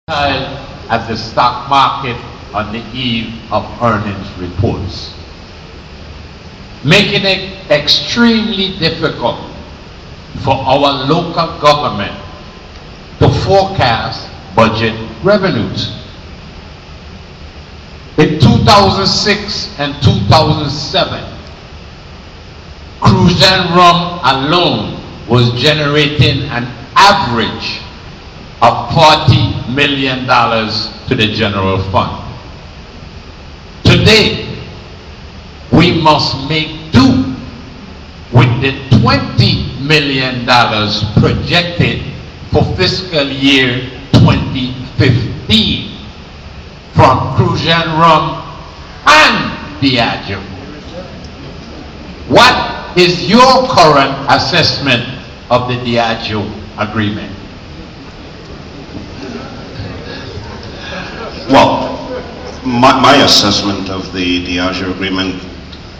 at the stock market on the eve of earnings reports, making it extremely difficult for our local government to forecast budget revenues. In 2006 and 2007, Croix alone was generating an average of $40 million to the general fund. Today, we must make do with the $20 million projected for fiscal year 2015 from Croix and Diageo. What is your current assessment of the Diageo agreement? Well, my assessment of the Diageo agreement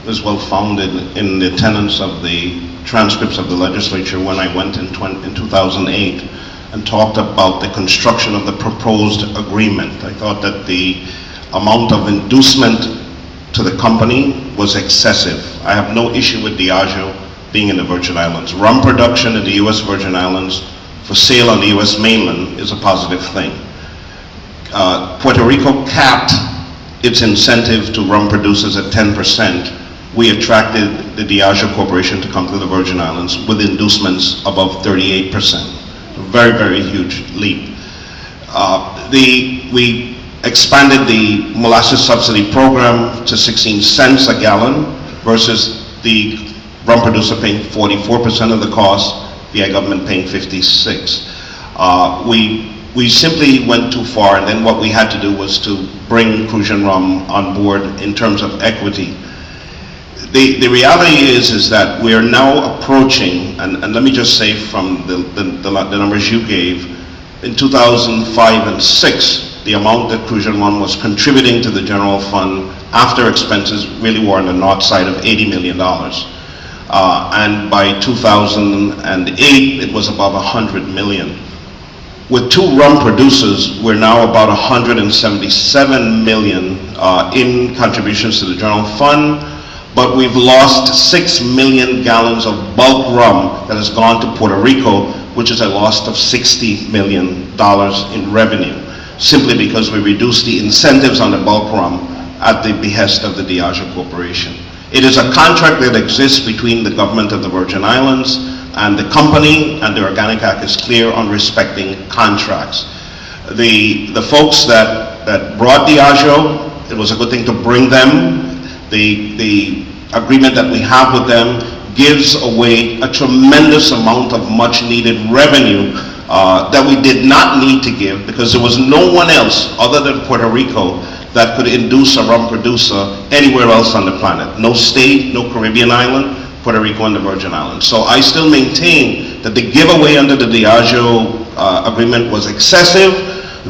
is well founded in the tenets of the transcripts of the legislature when I went in 2008 and talked about the construction of the proposed agreement. I thought that the amount of inducement to the company was excessive. I have no issue with Diageo being in the Virgin Islands. Rum production in the U.S. Virgin Islands for sale on the U.S. mainland is a positive thing. Puerto Rico capped its incentive to rum producers at 10%. We attracted the Diageo Corporation to come to the Virgin Islands with inducements above 38%. A very, very huge leap. We expanded the molasses subsidy program to 16 cents a gallon versus the rum producer paying 44% of the cost, the government paying 56%. We simply went too far, and then what we had to do was to bring Croix on board in terms of equity. The reality is that we are now approaching, and let me just say from the numbers you gave, in 2005 and 6, the amount that Croix was contributing to the general fund after expenses really were on the north side of $80 million. And by 2008, it was above $100 million. With two rum producers, we're now about $177 million in contributions to the general fund, but we've lost 6 million gallons of bulk rum that has gone to Puerto Rico, which is a loss of $60 million in revenue, simply because we reduced the incentives on the bulk rum at the behest of the Diageo Corporation. It is a contract that exists between the government of the Virgin Islands and the company, and the Organic Act is clear on respecting contracts. The folks that brought Diageo, it was a good thing to bring them. The agreement that we have with them gives away a tremendous amount of much needed revenue that we did not need to give, because there was no one else other than Puerto Rico that could induce a rum producer anywhere else on the planet. No state, no Caribbean island, Puerto Rico and the Virgin Islands. So I still maintain that the giveaway under the Diageo agreement was excessive.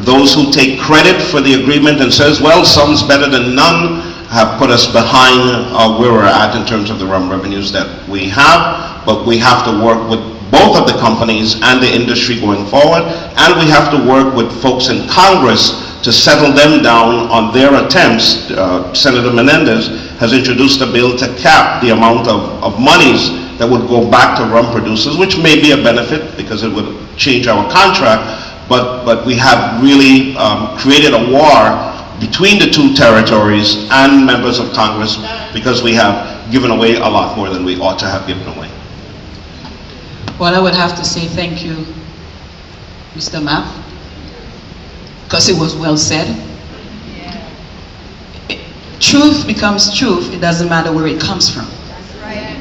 Those who take credit for the agreement and says, well, some's better than none, have put us behind where we're at in terms of the rum revenues that we have. But we have to work with both of the companies and the industry going forward, and we have to work with folks in Congress to settle them down on their attempts. Senator Menendez has introduced a bill to cap the amount of monies that would go back to rum producers, which may be a benefit because it would change our contract, but we have really created a war between the two territories and members of Congress because we have given away a lot more than we ought to have given away. Well, I would have to say thank you, Mr. Mapp, because it was well said. Truth becomes truth, it doesn't matter where it comes from. That's right.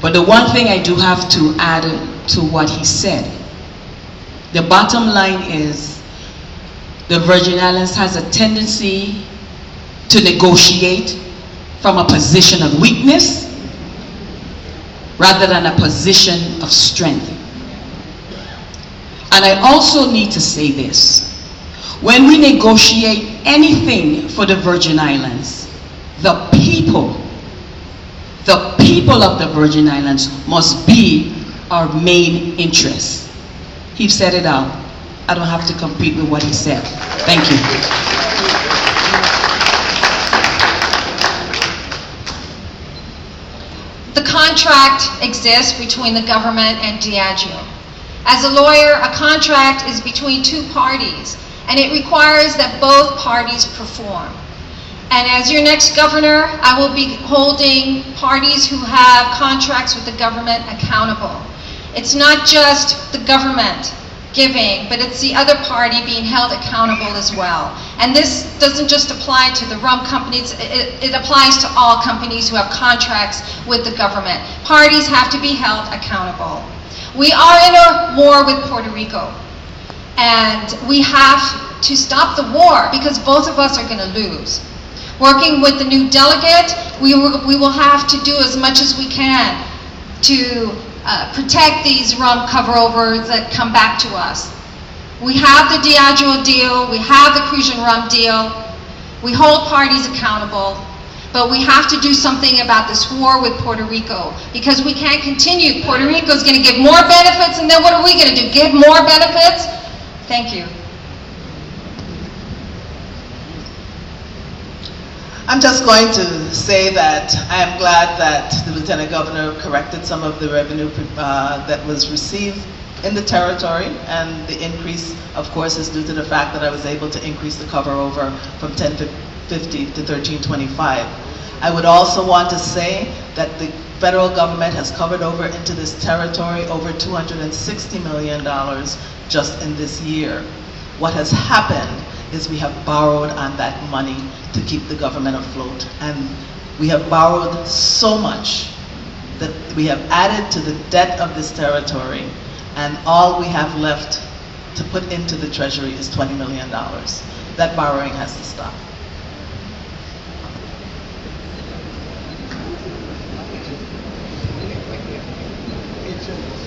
But the one thing I do have to add to what he said, the bottom line is the Virgin Islands has a tendency to negotiate from a position of weakness rather than a position of strength. And I also need to say this. When we negotiate anything for the Virgin Islands, the people of the Virgin Islands must be our main interest. He said it out. I don't have to compete with what he said. Thank you. The contract exists between the government and Diageo. As a lawyer, a contract is between two parties, and it requires that both parties perform. And as your next governor, I will be holding parties who have contracts with the government accountable. It's not just the government giving, but it's the other party being held accountable as well. And this doesn't just apply to the rum companies, it applies to all companies who have contracts with the government. Parties have to be held accountable. We are in a war with Puerto Rico, and we have to stop the war because both of us are going to lose. Working with the new delegate, we will have to do as much as we can to protect these rum cover-overs that come back to us. We have the Diageo deal, we have the Crucian rum deal, we hold parties accountable, but we have to do something about this war with Puerto Rico because we can't continue. Puerto Rico is going to give more benefits, and then what are we going to do? Give more benefits? Thank you. I'm just going to say that I am glad that the Lieutenant Governor corrected some of the revenue that was received in the territory, and the increase, of course, is due to the fact that I was able to increase the cover over from 1050 to 1325. I would also want to say that the federal government has covered over into this territory over $260 million just in this year. What has happened is we have borrowed on that money to keep the government afloat, and we have borrowed so much that we have added to the debt of this territory, and all we have left to put into the treasury is $20 million. That borrowing has to stop.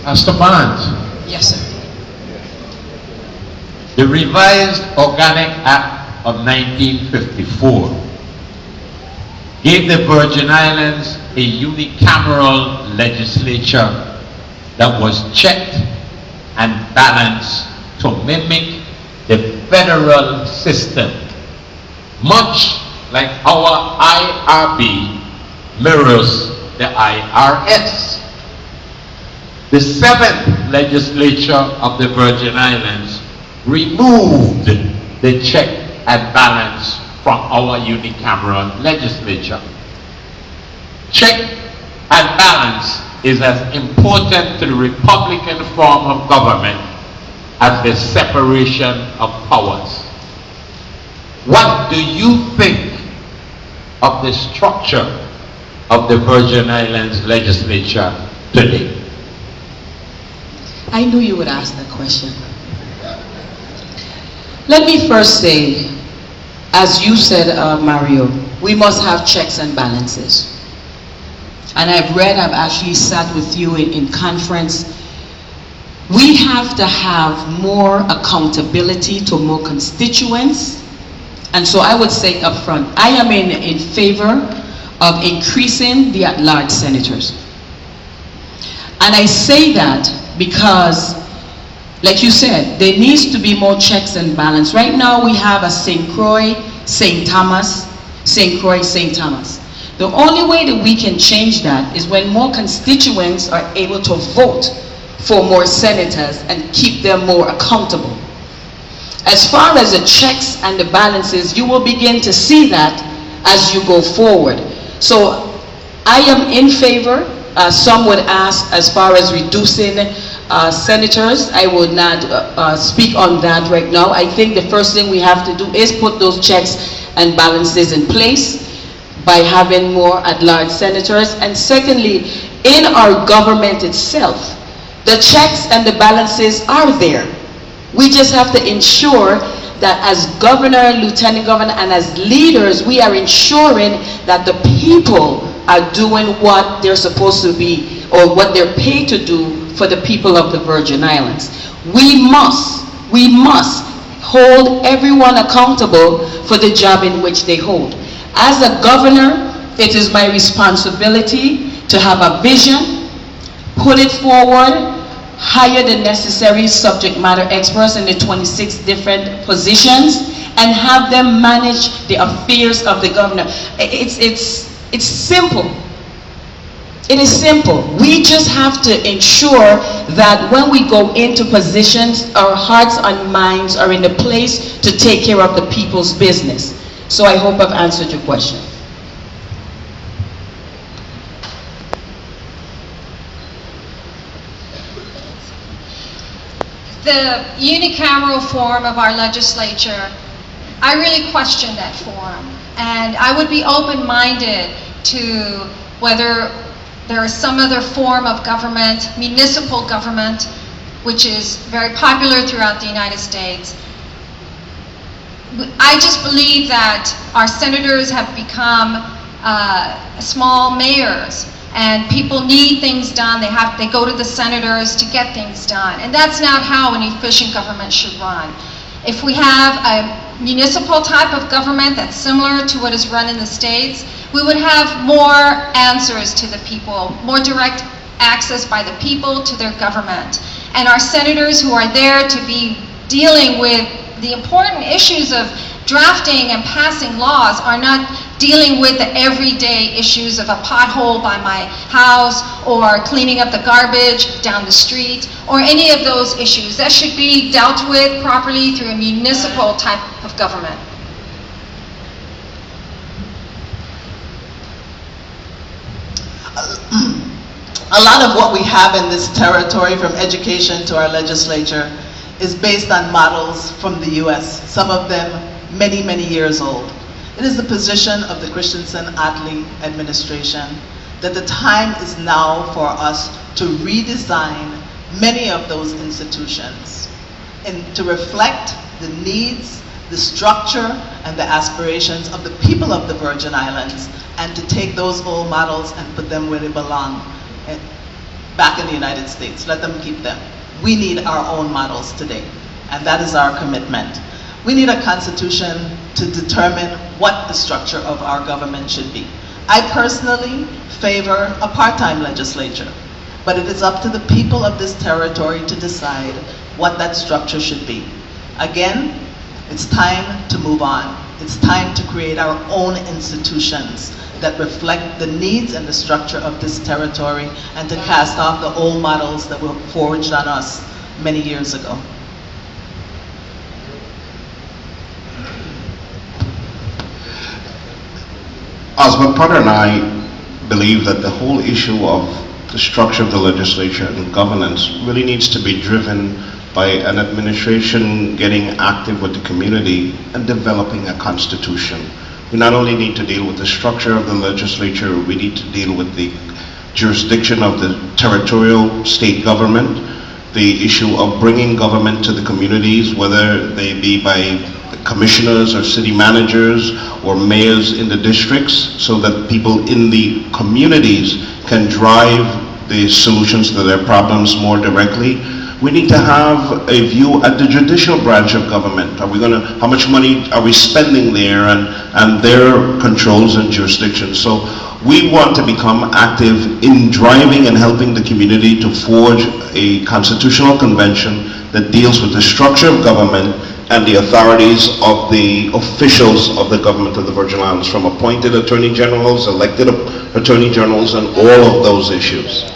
Mr. Barnes, Yes, sir. the revised Organic Act of 1954 gave the Virgin Islands a unicameral legislature that was checked and balanced to mimic the federal system, much like our IRB mirrors the IRS. The 7th legislature of the Virgin Islands removed the check and balance from our unicameral legislature. Check and balance is as important to the Republican form of government as the separation of powers. What do you think of the structure of the Virgin Islands legislature today? I knew you would ask that question. Let me first say, as you said, Mario, we must have checks and balances. And I've actually sat with you in conference. We have to have more accountability to more constituents. And so I would say up front, I am in favor of increasing the at-large senators. And I say that because, like you said, there needs to be more checks and balance. Right now we have a St. Croix, St. Thomas, St. Croix, St. Thomas. The only way that we can change that is when more constituents are able to vote for more senators and keep them more accountable. As far as the checks and the balances, you will begin to see that as you go forward. So I am in favor. Some would ask as far as reducing senators. I would not speak on that right now. I think the first thing we have to do is put those checks and balances in place by having more at-large senators. And secondly, in our government itself, the checks and the balances are there. We just have to ensure that as governor, lieutenant governor, and as leaders, we are ensuring that the people are doing what they're supposed to be, or what they're paid to do for the people of the Virgin Islands. We must hold everyone accountable for the job in which they hold. As a governor, it is my responsibility to have a vision, put it forward, hire the necessary subject matter experts in the 26 different positions, and have them manage the affairs of the governor. It's simple. It is simple. We just have to ensure that when we go into positions, our hearts and minds are in a place to take care of the people's business. So I hope I've answered your question. The unicameral form of our legislature, I really question that form. And I would be open-minded to whether there is some other form of government, municipal government, which is very popular throughout the United States. I just believe that our senators have become small mayors, and people need things done. They go to the senators to get things done, and that's not how an efficient government should run. If we have a municipal type of government that's similar to what is run in the states, we would have more answers to the people, more direct access by the people to their government. And our senators who are there to be dealing with the important issues of drafting and passing laws are not dealing with the everyday issues of a pothole by my house or cleaning up the garbage down the street or any of those issues. That should be dealt with properly through a municipal type of government. A lot of what we have in this territory, from education to our legislature, is based on models from the US, some of them many, many years old. It is the position of the Christensen-Attlee administration that the time is now for us to redesign many of those institutions and to reflect the needs, the structure, and the aspirations of the people of the Virgin Islands, and to take those old models and put them where they belong, back in the United States. Let them keep them. We need our own models today, and that is our commitment. We need a constitution to determine what the structure of our government should be. I personally favor a part-time legislature, but it is up to the people of this territory to decide what that structure should be. Again, it's time to move on. It's time to create our own institutions that reflect the needs and the structure of this territory, and to cast off the old models that were forged on us many years ago. Osmond Potter and I believe that the whole issue of the structure of the legislature and governance really needs to be driven by an administration getting active with the community and developing a constitution. We not only need to deal with the structure of the legislature, we need to deal with the jurisdiction of the territorial state government, the issue of bringing government to the communities, whether they be by commissioners or city managers or mayors in the districts, so that people in the communities can drive the solutions to their problems more directly. We need to have a view at the judicial branch of government. How much money are we spending there, and their controls and jurisdictions? So we want to become active in driving and helping the community to forge a constitutional convention that deals with the structure of government and the authorities of the officials of the government of the Virgin Islands, from appointed attorney generals, elected attorney generals, and all of those issues.